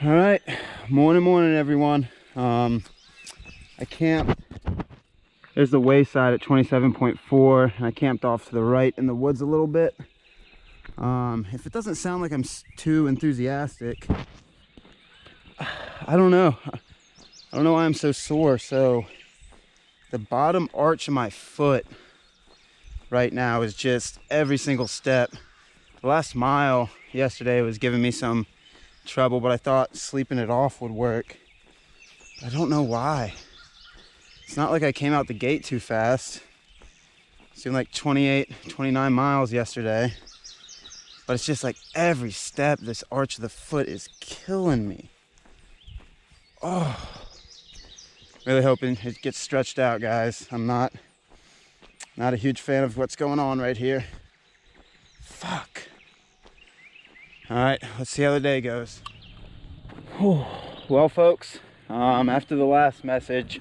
All right, morning everyone. I camped, there's the wayside at 27.4, and I camped off to the right in the woods a little bit. If it doesn't sound like I'm too enthusiastic, I don't know why I'm so sore. So the bottom arch of my foot right now is just every single step. The last mile yesterday was giving me some trouble, but I thought sleeping it off would work. I don't know why. It's not like I came out the gate too fast. It's doing like 28, 29 miles yesterday, but it's just like every step, this arch of the foot is killing me. Oh, really hoping it gets stretched out, guys. I'm not a huge fan of what's going on right here. Fuck. All right, let's see how the day goes. Whew. Well, folks, after the last message,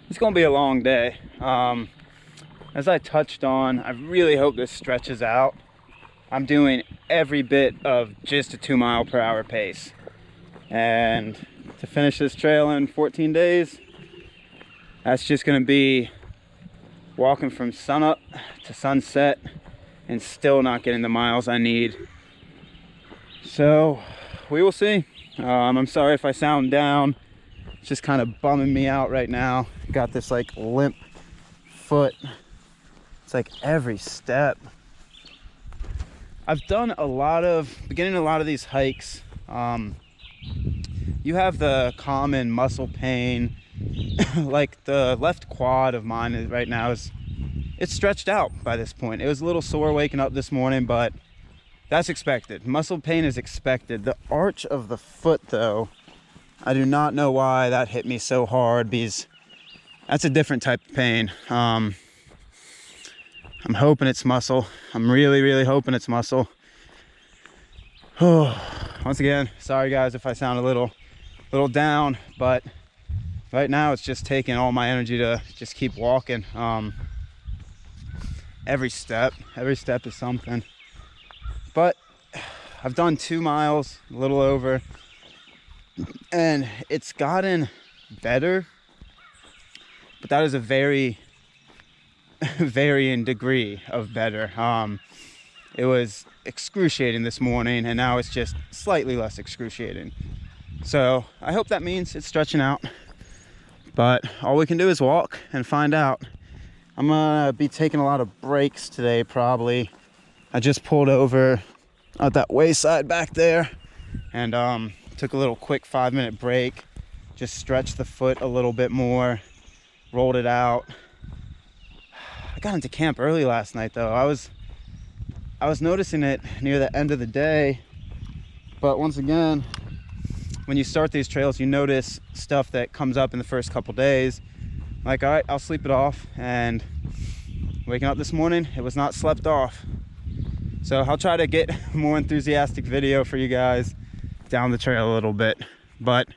it's gonna be a long day. As I touched on, I really hope this stretches out. I'm doing every bit of just a 2 mile per hour pace. And to finish this trail in 14 days, that's just gonna be walking from sunup to sunset and still not getting the miles I need. So we will see. I'm sorry if I sound down. It's just kind of bumming me out right now. Got this like limp foot. It's like every step. I've done beginning a lot of these hikes. You have the common muscle pain. Like the left quad of mine right now it's stretched out by this point. It was a little sore waking up this morning, but that's expected. Muscle pain is expected. The arch of the foot, though, I do not know why that hit me so hard, because that's a different type of pain. I'm hoping it's muscle. I'm really hoping it's muscle. Once again, sorry guys if I sound a little down, but right now it's just taking all my energy to just keep walking. Every step is something. But I've done 2 miles, a little over, and it's gotten better, but that is a very varying degree of better. It was excruciating this morning, and now it's just slightly less excruciating. So I hope that means it's stretching out, but all we can do is walk and find out. I'm gonna be taking a lot of breaks today, probably. I just pulled over at that wayside back there and took a little quick 5-minute break, just stretched the foot a little bit more, rolled it out. I got into camp early last night though. I was noticing it near the end of the day, but once again, when you start these trails, you notice stuff that comes up in the first couple days. Like, all right, I'll sleep it off, and waking up this morning, it was not slept off. So I'll try to get more enthusiastic video for you guys down the trail a little bit, but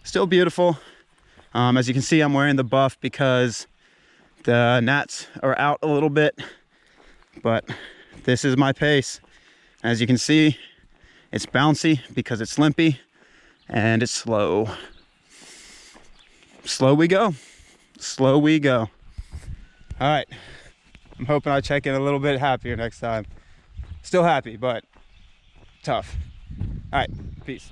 still beautiful. As you can see, I'm wearing the buff because the gnats are out a little bit, but this is my pace. As you can see, it's bouncy because it's limpy, and it's slow. Slow we go. Slow we go. All right, I'm hoping I check in a little bit happier next time. Still happy, but tough. All right, peace.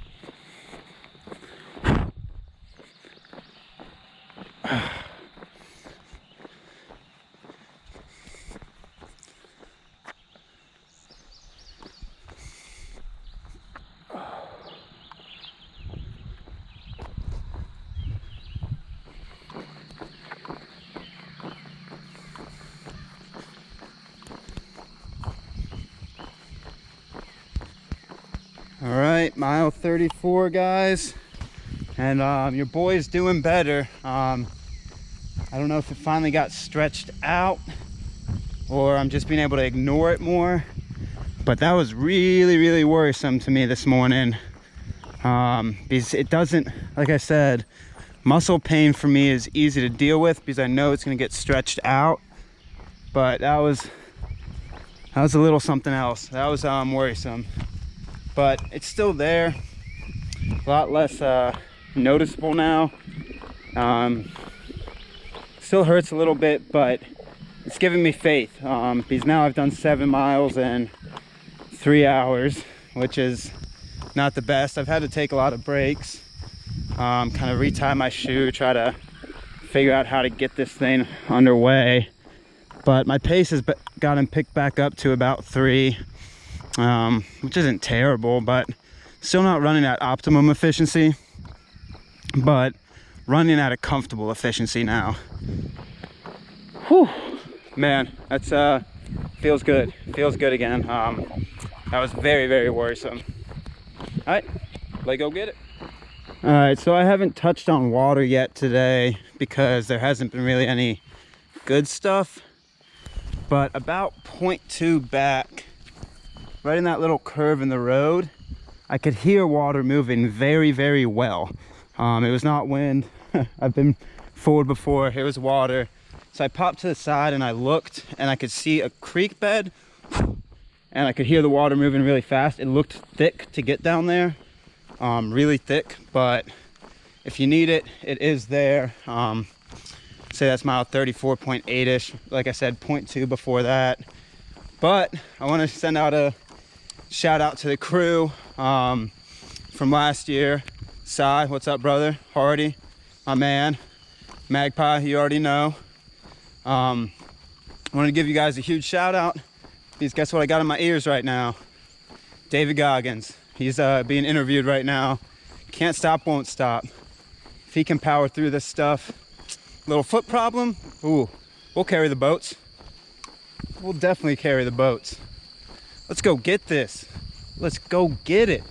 All right, mile 34, guys, and your boy's doing better. I don't know if it finally got stretched out or I'm just being able to ignore it more, but that was really worrisome to me this morning, because it doesn't, like I said, muscle pain for me is easy to deal with because I know it's going to get stretched out, but that was a little something else. That was worrisome. But it's still there. a lot less noticeable now. Still hurts a little bit, but it's giving me faith, because now I've done 7 miles in 3 hours, which is not the best. I've had to take a lot of breaks, kind of retie my shoe, try to figure out how to get this thing underway. But my pace has gotten picked back up to about 3, which isn't terrible, but still not running at optimum efficiency, but running at a comfortable efficiency now. Whew, man, that's feels good. Feels good again. That was very, very worrisome. All right, let's go get it. All right, so I haven't touched on water yet today because there hasn't been really any good stuff. But about 0.2 back, right in that little curve in the road, I could hear water moving very, very well. It was not wind. I've been forward before. It was water. So I popped to the side and I looked, and I could see a creek bed, and I could hear the water moving really fast. It looked thick to get down there, really thick, but if you need it, it is there. Say that's mile 34.8-ish. Like I said, 0.2 before that. But I want to send out a shout out to the crew from last year. Cy, what's up, brother? Hardy, my man. Magpie, you already know. I want to give you guys a huge shout out, because guess what I got in my ears right now? David Goggins. He's being interviewed right now. Can't stop, won't stop. If he can power through this stuff. Little foot problem, ooh, we'll carry the boats. We'll definitely carry the boats. Let's go get this. Let's go get it.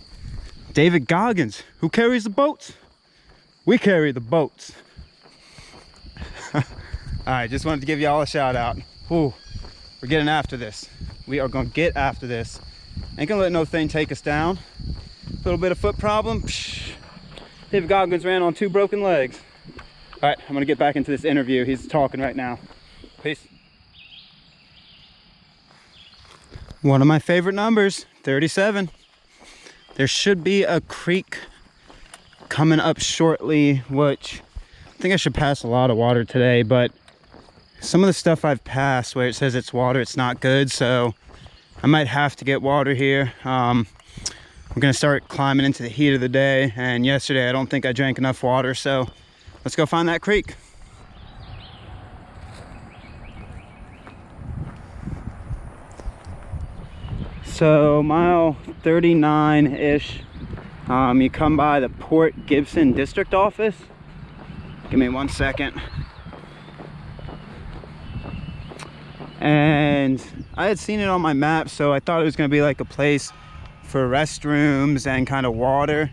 David Goggins, who carries the boats? We carry the boats. All right, just wanted to give you all a shout out. Ooh, we're getting after this. We are gonna get after this. Ain't gonna let no thing take us down. A little bit of foot problem. Psh. David Goggins ran on 2 broken legs. All right, I'm gonna get back into this interview. He's talking right now. Peace. One of my favorite numbers, 37. There should be a creek coming up shortly, which I think I should pass a lot of water today, but some of the stuff I've passed where it says it's water, it's not good, so I might have to get water here. I'm gonna start climbing into the heat of the day, and yesterday I don't think I drank enough water, so let's go find that creek. So mile 39-ish, you come by the Port Gibson district office. Give me 1 second. And I had seen it on my map, so I thought it was gonna be like a place for restrooms and kind of water,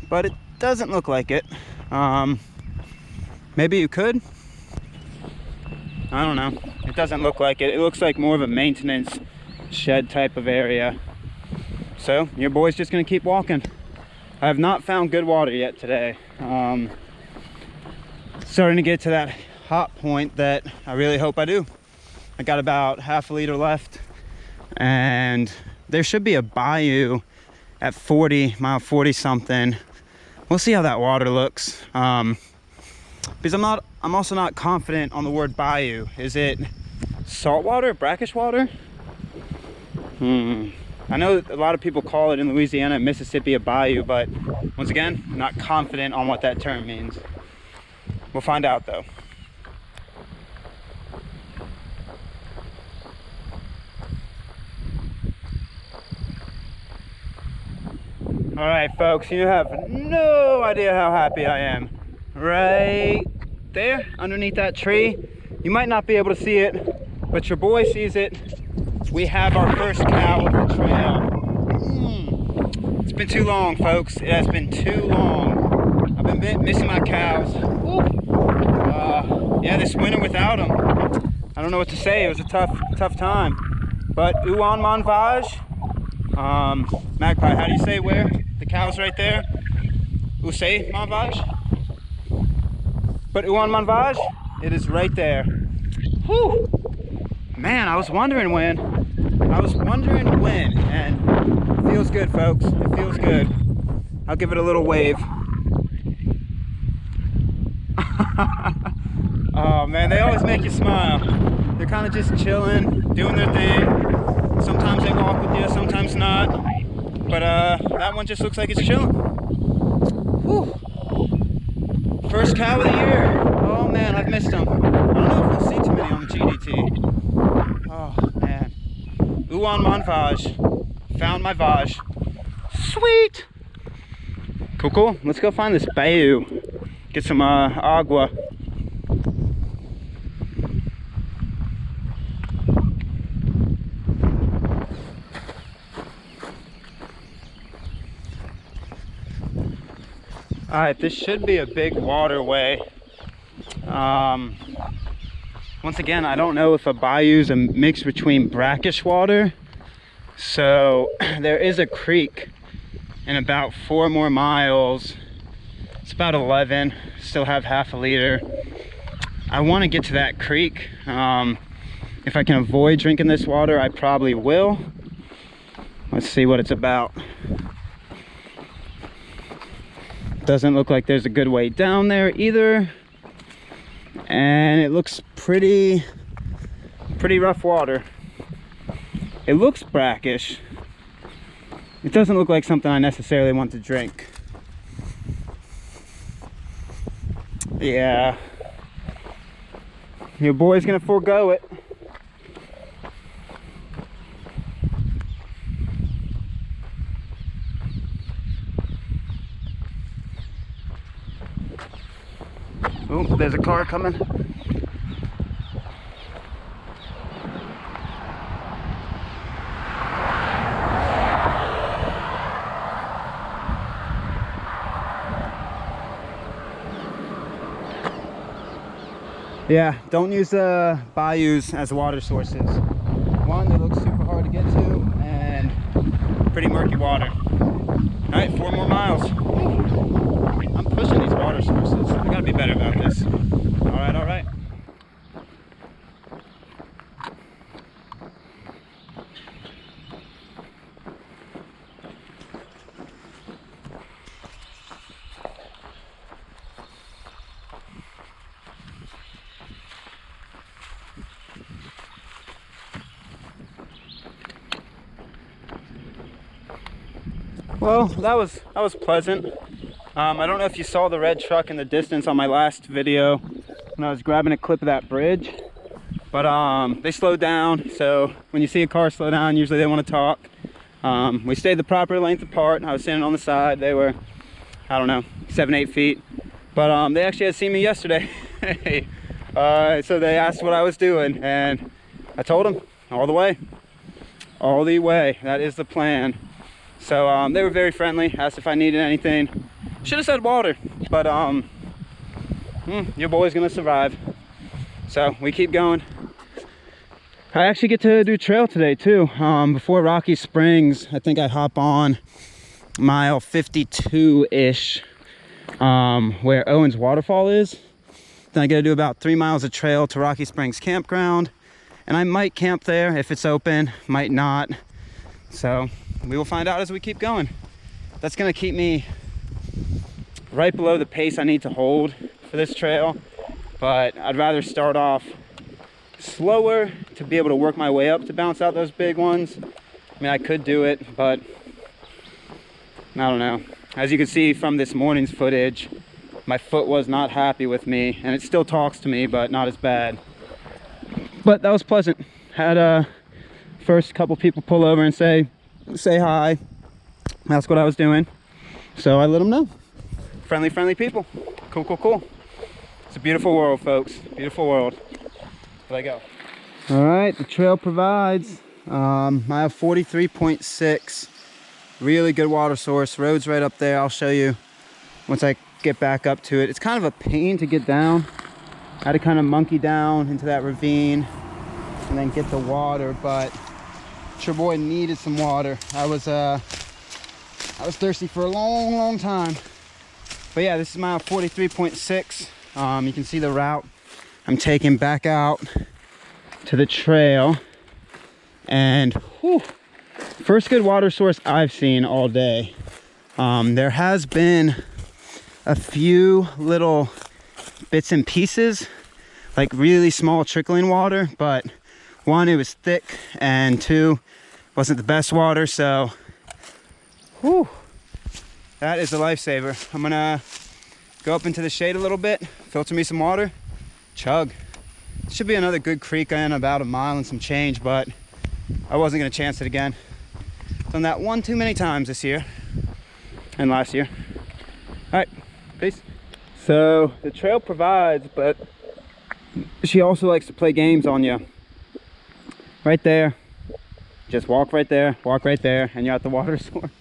but it doesn't look like it. Maybe you could. I don't know. It doesn't look like it. It looks like more of a maintenance shed type of area. So your boy's just gonna keep walking. I have not found good water yet today. Starting to get to that hot point that I really hope I do. I got about half a liter left, and there should be a bayou at 40, mile 40 something. We'll see how that water looks. Because I'm also not confident on the word bayou. Is it salt water, brackish water? I know a lot of people call it in Louisiana and Mississippi a bayou, but once again, not confident on what that term means. We'll find out though. All right, folks, you have no idea how happy I am. Right there, underneath that tree. You might not be able to see it, but your boy sees it. We have our first cow of the trail. It's been too long, folks. It has been too long. I've been missing my cows. Yeah, this winter without them, I don't know what to say. It was a tough time. But Uwan Manvaj, Magpie, how do you say where? The cow's right there. Usay Manvaj? But Uwan Manvaj, it is right there. Whew. Man, I was wondering when. And it feels good, folks. It feels good. I'll give it a little wave. Oh man, they always make you smile. They're kind of just chilling, doing their thing. Sometimes they walk with you, sometimes not. But that one just looks like it's chilling. Whew. First cow of the year. Oh man, I've missed them. I don't know if we'll see too many on the GDT. Oh man. Uwan Mon Vaj. Found my Vaj. Sweet. Cool, cool. Let's go find this bayou. Get some agua. Alright, this should be a big waterway. Once again, I don't know if a bayou is a mix between brackish water. So there is a creek in about 4 more miles. It's about 11, still have half a liter. I want to get to that creek. If I can avoid drinking this water, I probably will. Let's see what it's about. Doesn't look like there's a good way down there either. And it looks pretty rough water. It looks brackish. It doesn't look like something I necessarily want to drink. Yeah. Your boy's gonna forego it. Oh, there's a car coming. Yeah, don't use bayous as water sources. One, they look super hard to get to, and pretty murky water. All right, 4 more miles. I'm pushing these water sources. I gotta be better about this. All right, all right. Well, that was pleasant. I don't know if you saw the red truck in the distance on my last video when I was grabbing a clip of that bridge, but they slowed down. So when you see a car slow down, usually they want to talk. We stayed the proper length apart. I was standing on the side. They were, I don't know, 7-8 feet, but they actually had seen me yesterday. So they asked what I was doing, and I told them all the way. That is the plan. So they were very friendly, asked if I needed anything. Should have said water, but your boy's gonna survive. So we keep going. I actually get to do trail today too. Before Rocky Springs, I think I hop on mile 52-ish, where Owen's waterfall is. Then I gotta do about 3 miles of trail to Rocky Springs campground, and I might camp there if it's open, might not. So we will find out as we keep going. That's gonna keep me right below the pace I need to hold for this trail, but I'd rather start off slower to be able to work my way up to bounce out those big ones. I mean, I could do it, but I don't know. As you can see from this morning's footage, my foot was not happy with me, and it still talks to me, but not as bad. But that was pleasant. Had first couple people pull over and say hi. That's what I was doing, so I let them know. Friendly people. Cool. It's a beautiful world, folks. Beautiful world. Let go. All right, the trail provides mile 43.6. Really good water source. Road's right up there. I'll show you once I get back up to it. It's kind of a pain to get down. I had to kind of monkey down into that ravine and then get the water, but your boy needed some water. I was thirsty for a long time. But yeah, this is mile 43.6. You can see the route I'm taking back out to the trail, and whew, first good water source I've seen all day. There has been a few little bits and pieces, like really small trickling water, but one, it was thick, and two, wasn't the best water. So whew, that is a lifesaver. I'm gonna go up into the shade a little bit, filter me some water, chug. Should be another good creek in about a mile and some change, but I wasn't gonna chance it again. Done that one too many times this year and last year. All right, peace. So the trail provides, but she also likes to play games on you. Right there, just walk right there, and you're at the water source.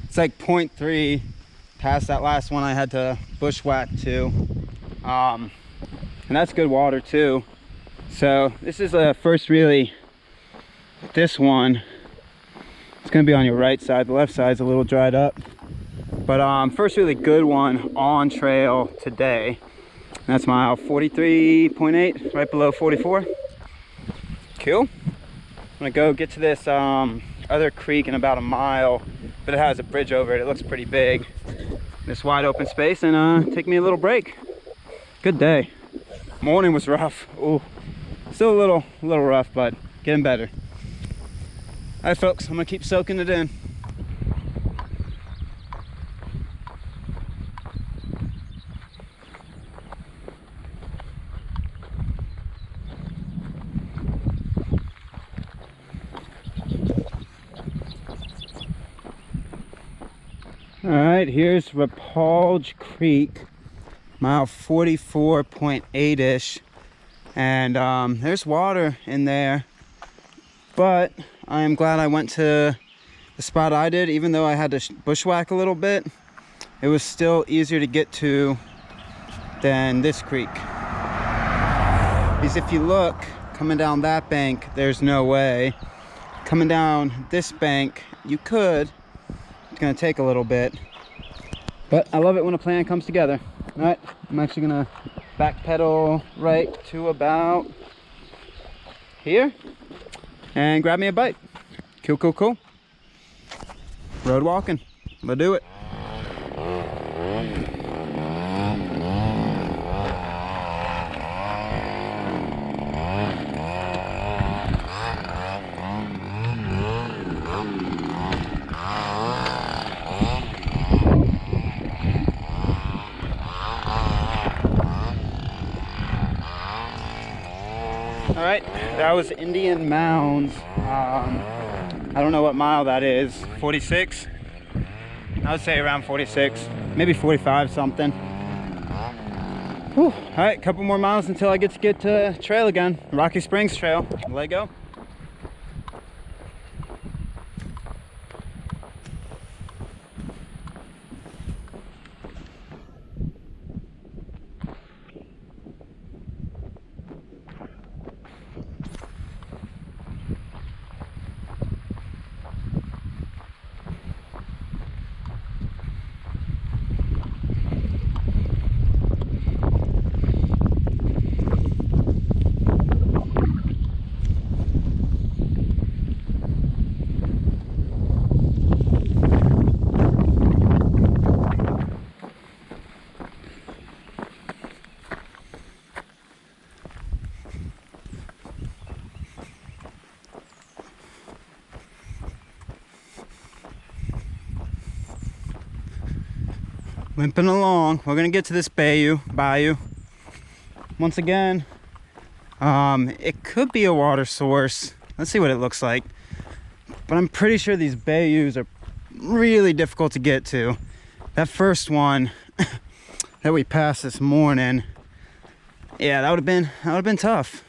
It's like 0.3 past that last one I had to bushwhack to. And that's good water too. So this is a first really, this one, it's gonna be on your right side. The left side's a little dried up. But first really good one on trail today. And that's mile 43.8, right below 44. Cool. I'm gonna go get to this other creek in about a mile, but it has a bridge over it. It looks pretty big. This wide open space, and take me a little break. Good day. Morning was rough. Ooh, still a little rough, but getting better. All right, folks, I'm gonna keep soaking it in. All right, here's Rapalge Creek, mile 44.8-ish, and there's water in there, but I am glad I went to the spot I did. Even though I had to bushwhack a little bit, it was still easier to get to than this creek. Because if you look, coming down that bank, there's no way. Coming down this bank, you could. It's gonna take a little bit, but I love it when a plan comes together. All right, I'm actually gonna backpedal right to about here and grab me a bite. Cool. Road walking, let's do it. All right, that was Indian Mounds. I don't know what mile that is. 46? I would say around 46, maybe 45 something. Whew. All right, a couple more miles until I get to trail again. Rocky Springs Trail. Let go. Limping along. We're gonna get to this bayou. Once again, it could be a water source. Let's see what it looks like. But I'm pretty sure these bayous are really difficult to get to. That first one that we passed this morning, yeah, that would have been tough.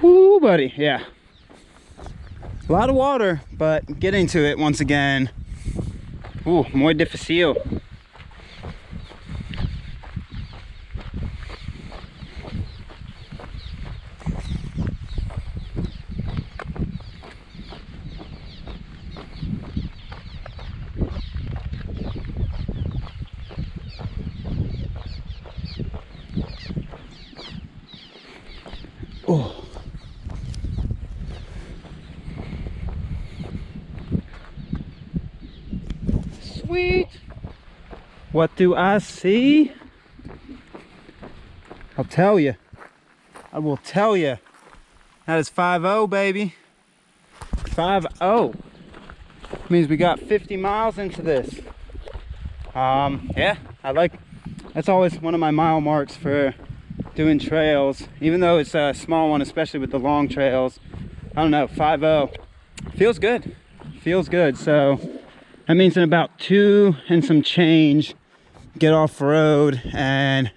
Ooh, buddy, yeah. A lot of water, but getting to it once again. Ooh, muy difícil. Sweet. What do I see? I'll tell you. I will tell you. That is 5-0, baby. 5-0. Means we got 50 miles into this. Yeah, that's always one of my mile marks for doing trails. Even though it's a small one, especially with the long trails. I don't know, 5-0. Feels good. Feels good. So that means in about 2 and some change, get off the road and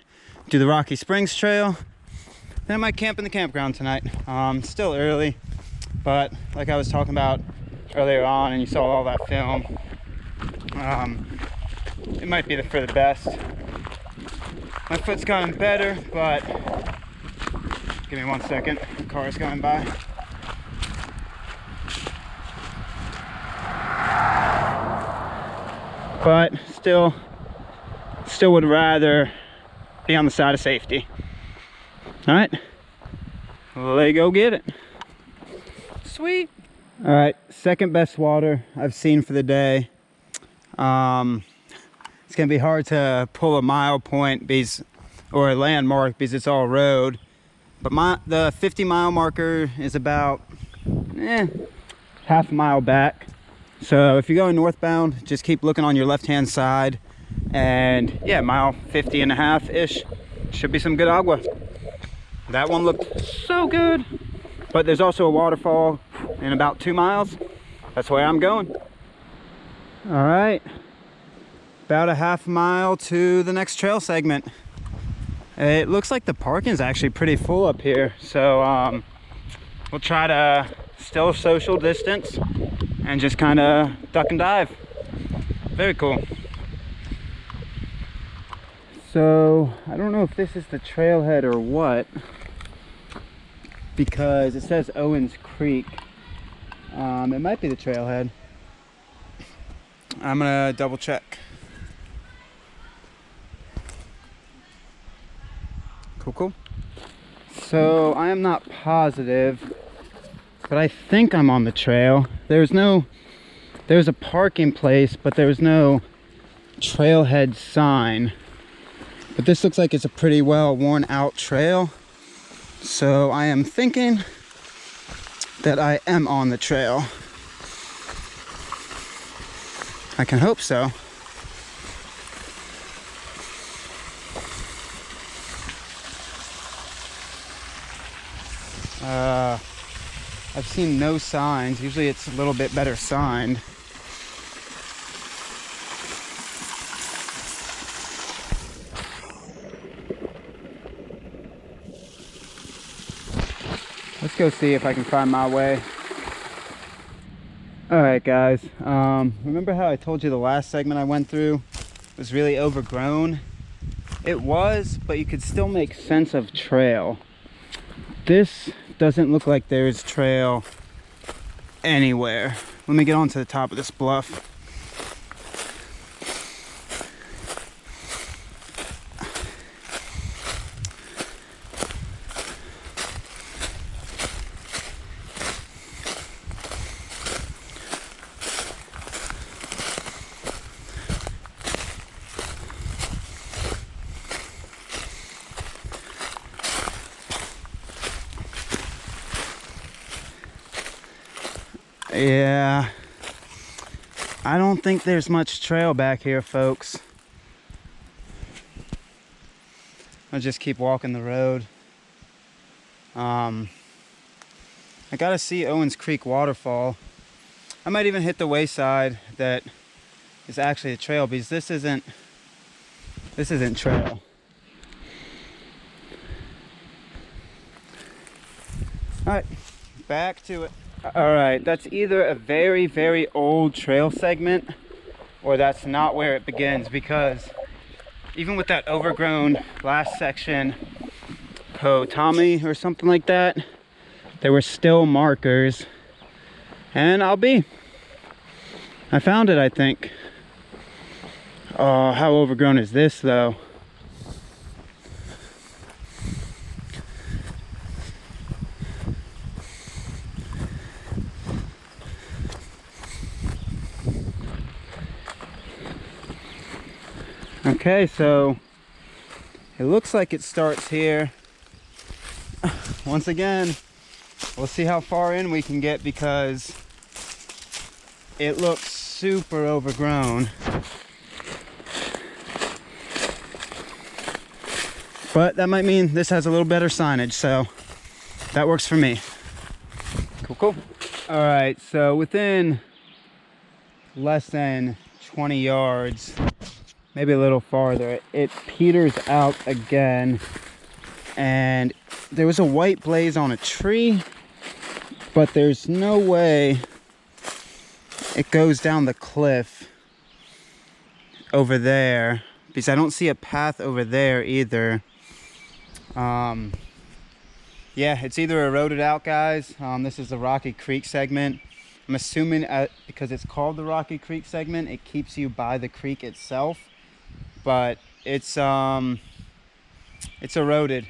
do the Rocky Springs Trail. Then I might camp in the campground tonight. Still early, but like I was talking about earlier on, and you saw all that film, it might be for the best. My foot's gotten better, but give me 1 second. The car is going by. But still would rather be on the side of safety. All right, let's go get it. Sweet. All right, second best water I've seen for the day. It's gonna be hard to pull a mile point or a landmark because it's all road. But the 50 mile marker is about half a mile back. So if you're going northbound, just keep looking on your left-hand side. And yeah, mile 50 and a half-ish. Should be some good agua. That one looked so good. But there's also a waterfall in about 2 miles. That's where I'm going. All right. About a half mile to the next trail segment. It looks like the parking is actually pretty full up here. So we'll try to still social distance and just kind of duck and dive. Very cool. So I don't know if this is the trailhead or what, because it says Owens Creek. It might be the trailhead. I'm gonna double check. Cool. So I am not positive, but I think I'm on the trail. There's a parking place, but there's no trailhead sign. But this looks like it's a pretty well worn out trail. So I am thinking that I am on the trail. I can hope so. I've seen no signs. Usually it's a little bit better signed. Let's go see if I can find my way. Alright guys, remember how I told you the last segment I went through was really overgrown? It was, but you could still make sense of trail. This doesn't look like there's trail anywhere. Let me get onto the top of this bluff. Yeah, I don't think there's much trail back here, folks. I'll just keep walking the road. I gotta see Owens Creek waterfall. I might even hit the wayside that is actually a trail, because this isn't trail. All right, back to it. All right, that's either a very, very old trail segment, or that's not where it begins, because even with that overgrown last section, Tommy or something like that, there were still markers. And I found it, I think. Oh, how overgrown is this though? Okay, so it looks like it starts here. Once again, we'll see how far in we can get because it looks super overgrown. But that might mean this has a little better signage, so that works for me. Cool, cool. All right, so within less than 20 yards, maybe a little farther, it peters out again. And there was a white blaze on a tree, but there's no way it goes down the cliff over there because I don't see a path over there either. Yeah, it's either eroded out, guys. This is the Rocky Creek segment. I'm assuming because it's called the Rocky Creek segment, it keeps you by the creek itself, but it's eroded.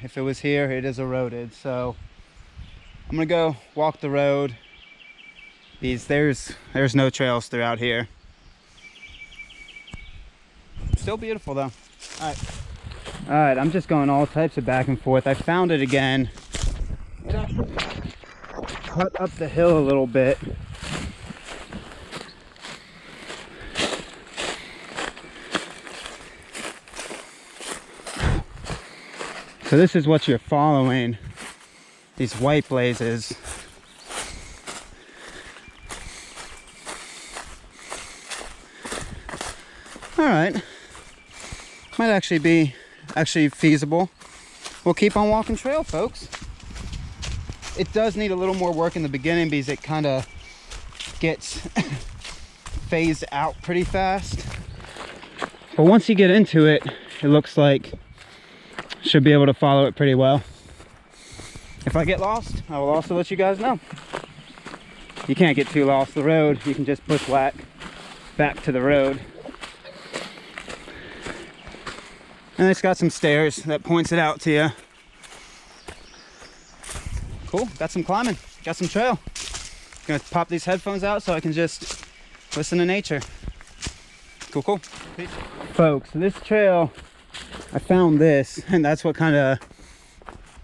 If it was here, it is eroded. So I'm gonna go walk the road because there's no trails throughout here. Still beautiful though. All right, I'm just going all types of back and forth. I found it again. Cut up the hill a little bit. So this is what you're following, these white blazes. All right, might actually be feasible. We'll keep on walking trail, folks. It does need a little more work in the beginning because it kind of gets phased out pretty fast. But once you get into it, it looks like should be able to follow it pretty well. If I get lost, I will also let you guys know. You can't get too lost the road. You can just bushwhack back to the road. And it's got some stairs that points it out to you. Cool, got some climbing, got some trail. Gonna pop these headphones out so I can just listen to nature. Cool, cool. Peace. Folks, this trail, I found this, and that's what kind of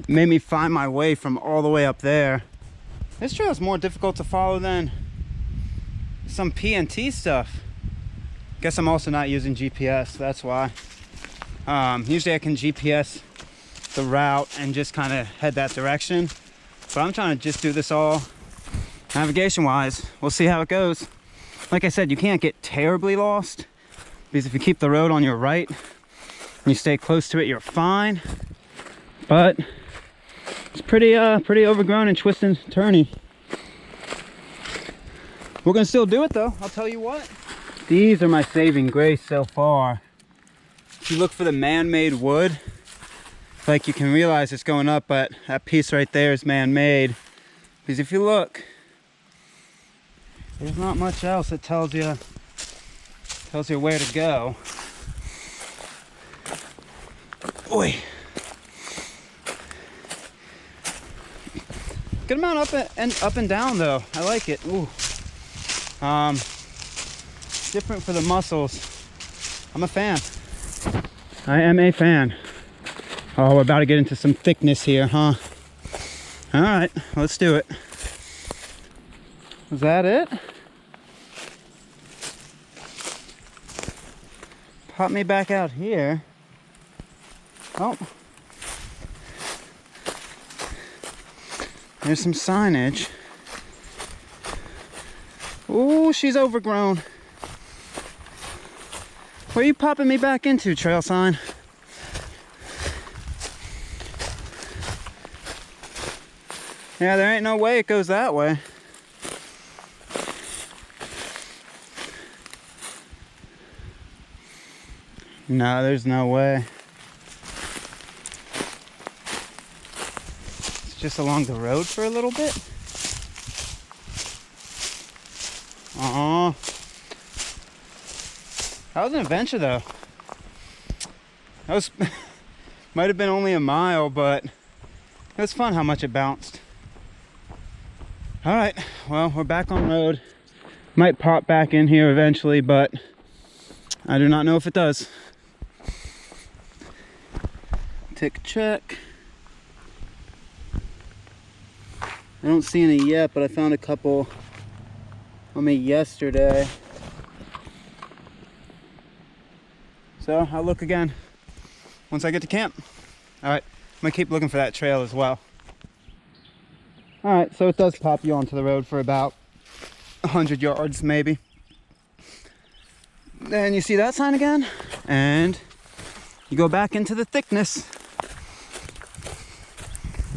made me find my way from all the way up there. This trail is more difficult to follow than some PNT stuff. Guess I'm also not using GPS, that's why. Usually I can GPS the route and just kind of head that direction. But I'm trying to just do this all navigation wise. We'll see how it goes. Like I said, you can't get terribly lost because if you keep the road on your right and you stay close to it, you're fine. But it's pretty overgrown and twisting, turny. We're gonna still do it though, I'll tell you what. These are my saving grace so far. If you look for the man-made wood, like you can realize it's going up, but that piece right there is man-made. Because if you look, there's not much else that tells you where to go. Oi. Good amount up and down though. I like it. Ooh. Different for the muscles. I'm a fan. I am a fan. Oh, we're about to get into some thickness here, huh? All right, let's do it. Was that it? Pop me back out here. Oh. There's some signage. Ooh, she's overgrown. Where are you popping me back into, trail sign? Yeah, there ain't no way it goes that way. No, there's no way. It's just along the road for a little bit. Aw. That was an adventure though. That was might have been only a mile, but it was fun how much it bounced. All right, well, we're back on road. Might pop back in here eventually, but I do not know if it does. tick check. I don't see any yet, but I found a couple on me yesterday. So I'll look again once I get to camp. All right, I'm gonna keep looking for that trail as well. All right, so it does pop you onto the road for about 100 yards maybe. Then you see that sign again, and you go back into the thickness.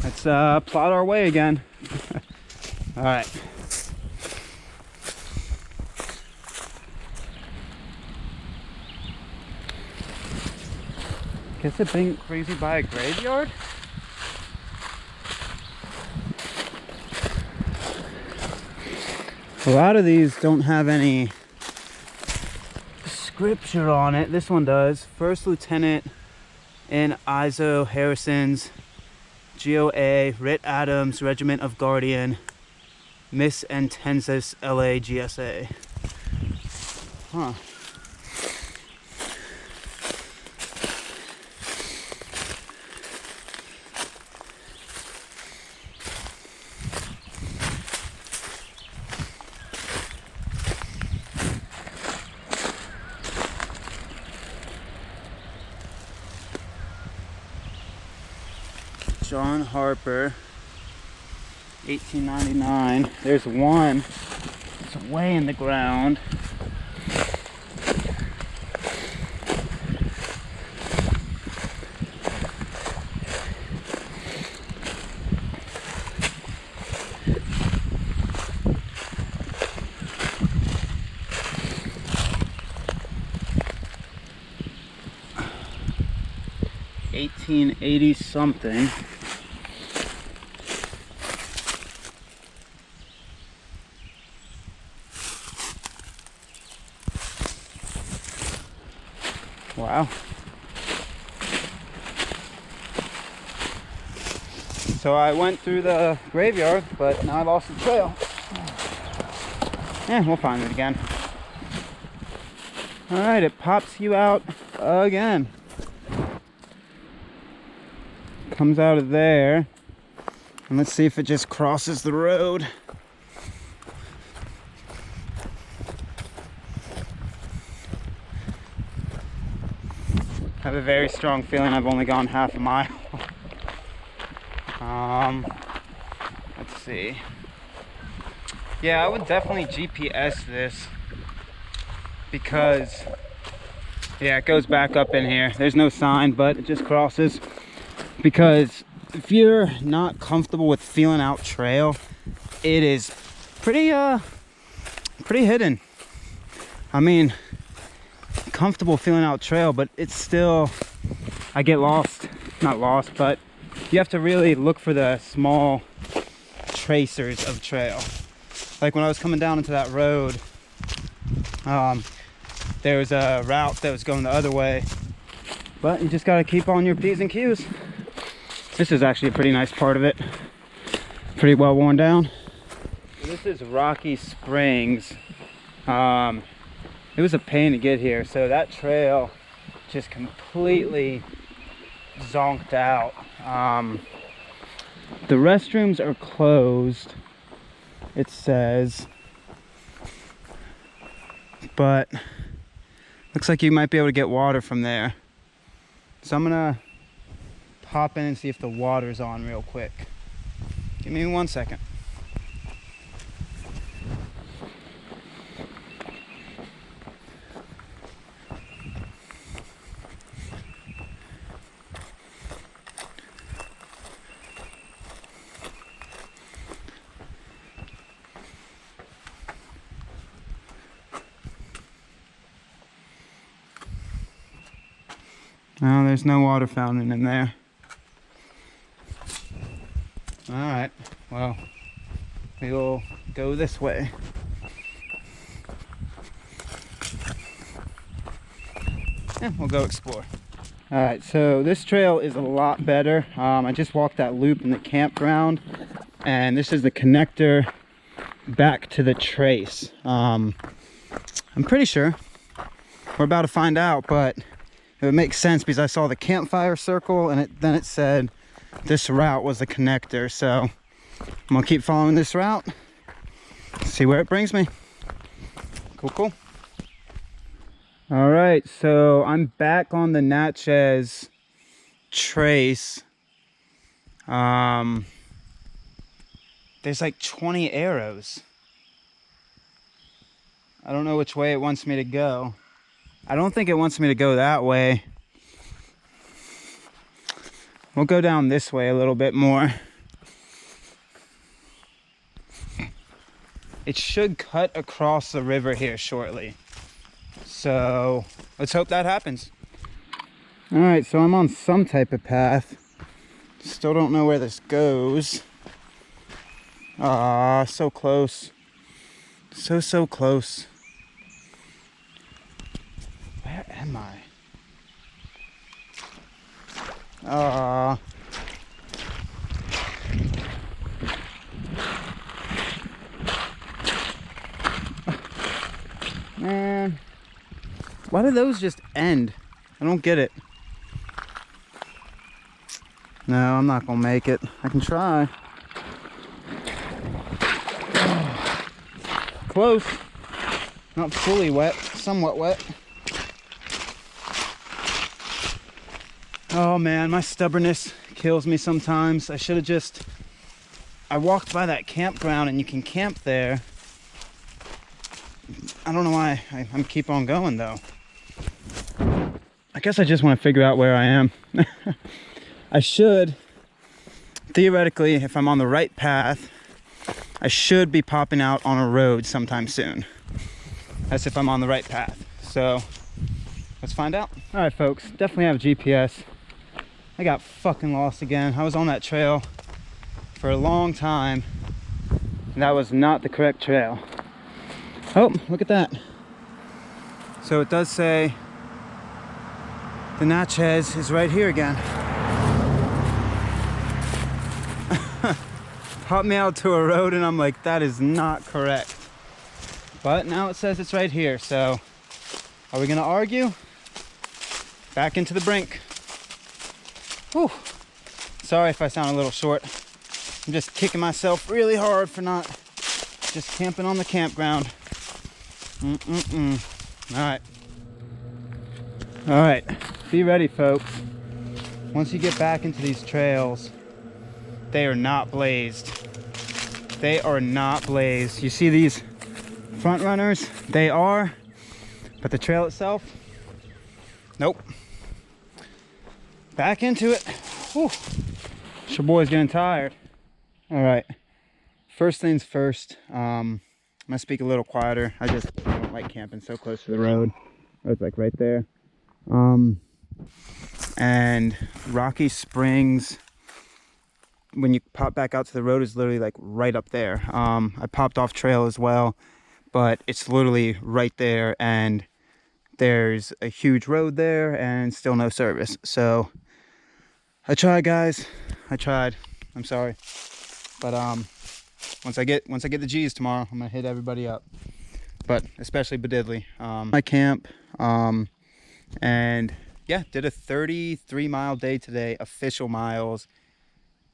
Let's plot our way again. All right. Guess it being crazy by a graveyard? A lot of these don't have any scripture on it. This one does. First Lieutenant in Izo Harrison's GOA, Rit Adams, Regiment of Guardian, Miss and Tenzis LA GSA. Huh. John Harper, 1899. There's one. It's way in the ground. $1880 something. Wow. So I went through the graveyard, but now I lost the trail. Yeah, we'll find it again. All right, it pops you out again. Comes out of there. And let's see if it just crosses the road. I have a very strong feeling I've only gone half a mile. Let's see. Yeah, I would definitely GPS this because, yeah, it goes back up in here. There's no sign, but it just crosses. Because if you're not comfortable with feeling out trail, it is pretty hidden. I mean, comfortable feeling out trail, but it's still, I get lost. Not lost, but you have to really look for the small tracers of trail. Like when I was coming down into that road, there was a route that was going the other way, but you just got to keep on your P's and Q's. This is actually a pretty nice part of it. Pretty well worn down. This is Rocky Springs. It was a pain to get here, so that trail just completely zonked out. The restrooms are closed, it says, but looks like you might be able to get water from there. So I'm gonna pop in and see if the water's on real quick. Give me 1 second. No, there's no water fountain in there. All right, well, we will go this way. Yeah, we'll go explore. All right, so this trail is a lot better. I just walked that loop in the campground, and this is the connector back to the trace. I'm pretty sure we're about to find out, but It would make sense because I saw the campfire circle and then it said this route was the connector. So I'm gonna keep following this route, see where it brings me. Cool. All right, so I'm back on the Natchez trace. There's like 20 arrows. I don't know which way it wants me to go. I don't think it wants me to go that way. We'll go down this way a little bit more. It should cut across the river here shortly. So let's hope that happens. All right, so I'm on some type of path. Still don't know where this goes. Ah, so close. So close. Where am I? Ah. Man. Why do those just end? I don't get it. No, I'm not gonna make it. I can try. Close. Not fully wet, somewhat wet. Oh man, my stubbornness kills me sometimes. I walked by that campground and you can camp there. I don't know why I'm keep on going though. I guess I just want to figure out where I am. I should, theoretically, if I'm on the right path, I should be popping out on a road sometime soon. That's if I'm on the right path. So let's find out. All right, folks, definitely have GPS. I got fucking lost again. I was on that trail for a long time. And that was not the correct trail. Oh, look at that. So it does say the Natchez is right here again. Popped me out to a road and I'm like, that is not correct. But now it says it's right here. So are we gonna argue? Back into the brink. Whew. Sorry if I sound a little short. I'm just kicking myself really hard for not just camping on the campground. All right, be ready, folks. Once you get back into these trails, they are not blazed. They are not blazed. You see these front runners? They are, but the trail itself, nope. Back into it. Whew. Your boy's getting tired. All right, first things first, I'm gonna speak a little quieter. I don't like camping so close to the road. It's like right there. And Rocky Springs, when you pop back out to the road, is literally like right up there. I popped off trail as well, but it's literally right there, and there's a huge road there and still no service. So I tried, guys. I tried. I'm sorry. But once I get the G's tomorrow, I'm gonna hit everybody up. But especially Bedidley. My camp, and yeah, did a 33-mile day today, official miles.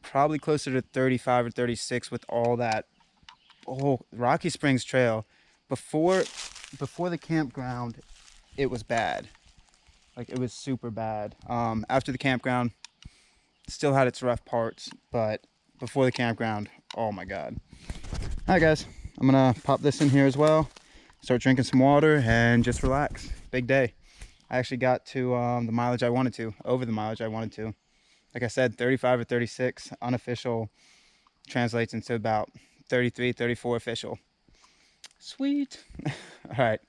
Probably closer to 35 or 36 with all that. Oh, Rocky Springs Trail. Before the campground, it was bad. Like, it was super bad. After the campground, still had its rough parts, but before the campground, oh my God. All right, guys, I'm gonna pop this in here as well, start drinking some water and just relax. Big day. I actually got to the mileage I wanted to, over the mileage I wanted to. Like I said, 35 or 36 unofficial translates into about 33, 34 official. Sweet. All right.